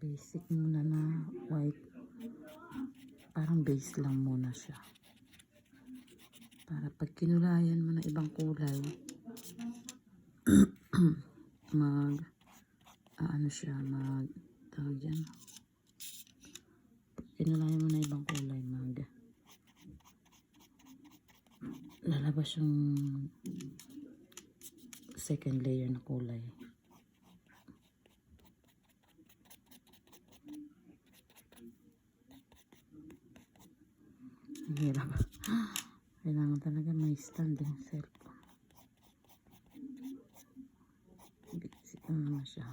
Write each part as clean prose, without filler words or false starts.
basic muna na white. Parang base lang muna siya. Para pag kinulayan mo ng ibang kulay, ano siya, tawag dyan. Pag kinulayan mo ng ibang kulay, lalabas yung second layer na kulay. Hirap. Kailangan talaga may stand yung cellphone. Basic naman siya.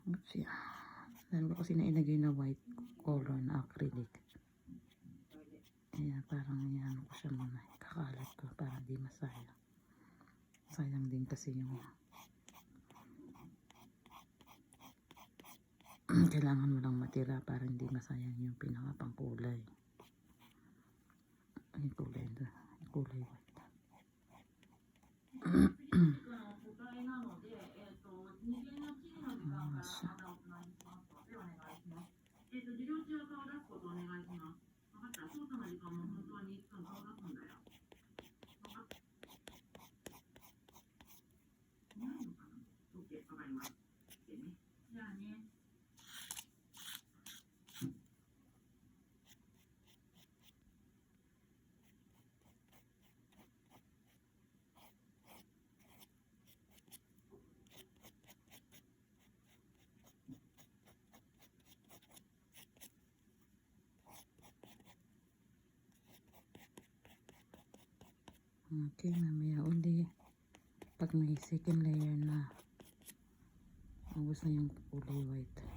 Oops, yeah. Dahil ko kasi nailagay na white color na acrylic. Kaya parang yan ko siya muna. Kakalat ko para di masayang. Sayang din kasi yung kailangan mo lang matira para hindi masayang yung pinakapangkulay. Yung kulay white. Okay, mamaya uli. Pag may second layer na, ubos na yung kulay white.